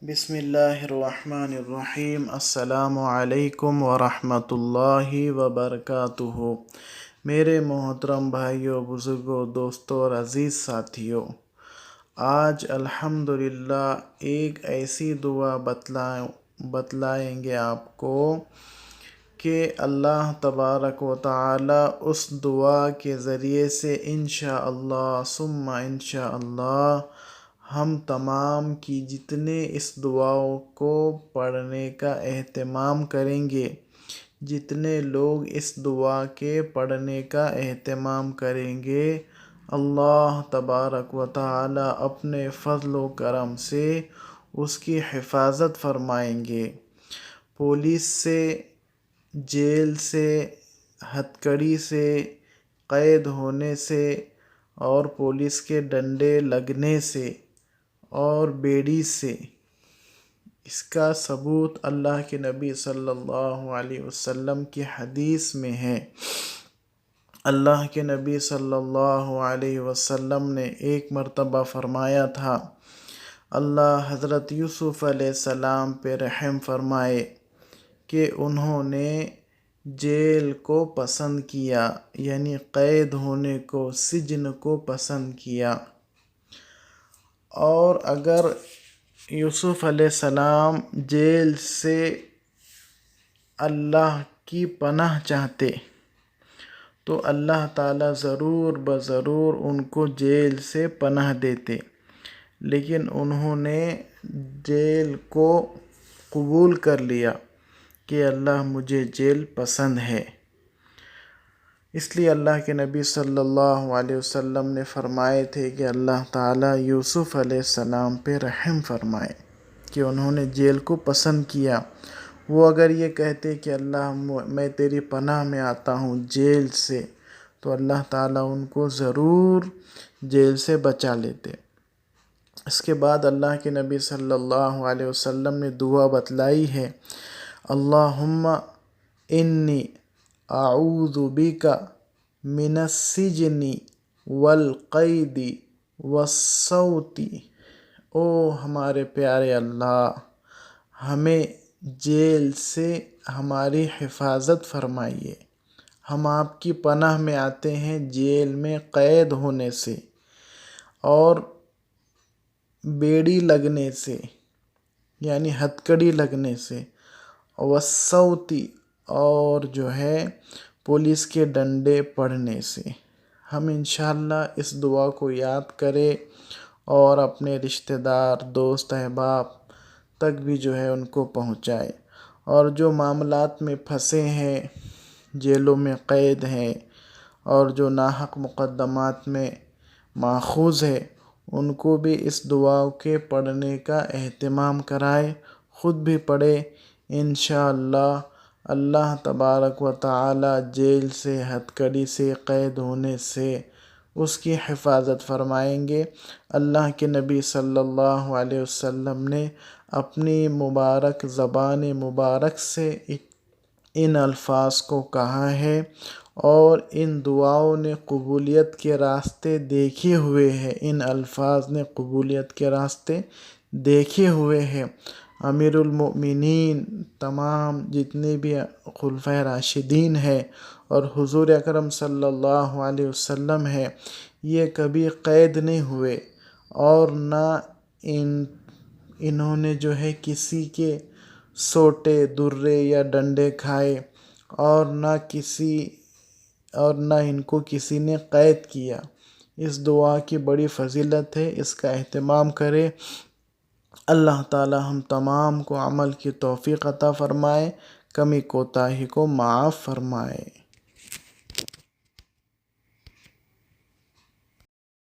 بسم اللہ الرحمن الرحیم۔ السلام علیکم ورحمۃ اللہ وبرکاتہ۔ میرے محترم بھائیوں، بزرگوں، دوستوں اور عزیز ساتھیوں، آج الحمدللہ ایک ایسی دعا بتلائیں گے آپ کو کہ اللہ تبارک و تعالی اس دعا کے ذریعے سے انشاءاللہ ثم انشاءاللہ ہم تمام کی جتنے اس دعاؤں کو پڑھنے کا اہتمام کریں گے، جتنے لوگ اس دعا کے پڑھنے کا اہتمام کریں گے، اللہ تبارک و تعالی اپنے فضل و کرم سے اس کی حفاظت فرمائیں گے۔ پولیس سے، جیل سے، ہتھکڑی سے، قید ہونے سے اور پولیس کے ڈنڈے لگنے سے اور بیڑی سے، اس کا ثبوت اللہ کے نبی صلی اللہ علیہ وسلم کی حدیث میں ہے۔ اللہ کے نبی صلی اللہ علیہ وسلم نے ایک مرتبہ فرمایا تھا، اللہ حضرت یوسف علیہ السلام پہ رحم فرمائے کہ انہوں نے جیل کو پسند کیا، یعنی قید ہونے کو، سجن کو پسند کیا۔ اور اگر یوسف علیہ السلام جیل سے اللہ کی پناہ چاہتے تو اللہ تعالیٰ ضرور بضرور ان کو جیل سے پناہ دیتے، لیکن انہوں نے جیل کو قبول کر لیا کہ اللہ مجھے جیل پسند ہے۔ اس لیے اللہ کے نبی صلی اللہ علیہ وسلم نے فرمائے تھے کہ اللہ تعالیٰ یوسف علیہ السلام پہ رحم فرمائے کہ انہوں نے جیل کو پسند کیا۔ وہ اگر یہ کہتے کہ اللہ میں تیری پناہ میں آتا ہوں جیل سے، تو اللہ تعالیٰ ان کو ضرور جیل سے بچا لیتے۔ اس کے بعد اللہ کے نبی صلی اللہ علیہ وسلم نے دعا بتلائی ہے، اللہم انی اعوذ بک من السجن والقید والصوت۔ او ہمارے پیارے اللہ، ہمیں جیل سے ہماری حفاظت فرمائیے۔ ہم آپ کی پناہ میں آتے ہیں جیل میں قید ہونے سے اور بیڑی لگنے سے، یعنی ہتھکڑی لگنے سے، والصوت اور جو ہے پولیس کے ڈنڈے پڑنے سے۔ ہم انشاءاللہ اس دعا کو یاد کریں اور اپنے رشتہ دار، دوست، احباب تک بھی جو ہے ان کو پہنچائے۔ اور جو معاملات میں پھنسے ہیں، جیلوں میں قید ہیں اور جو ناحق مقدمات میں ماخوذ ہے، ان کو بھی اس دعا کے پڑھنے کا اہتمام کرائے، خود بھی پڑھے۔ انشاءاللہ اللہ تبارک و تعالی جیل سے، ہتھکڑی سے، قید ہونے سے اس کی حفاظت فرمائیں گے۔ اللہ کے نبی صلی اللہ علیہ وسلم نے اپنی مبارک زبان مبارک سے ان الفاظ کو کہا ہے اور ان دعاؤں نے قبولیت کے راستے دیکھے ہوئے ہیں، ان الفاظ نے قبولیت کے راستے دیکھے ہوئے ہیں۔ امیر المؤمنین، تمام جتنے بھی خلفائے راشدین ہیں اور حضور اکرم صلی اللہ علیہ وسلم ہیں، یہ کبھی قید نہیں ہوئے اور نہ انہوں نے جو ہے کسی کے سوٹے، درے یا ڈنڈے کھائے اور نہ ان کو کسی نے قید کیا۔ اس دعا کی بڑی فضیلت ہے، اس کا اہتمام کرے۔ اللہ تعالی ہم تمام کو عمل کی توفیق عطا فرمائے، کمی کوتاہی کو معاف فرمائے۔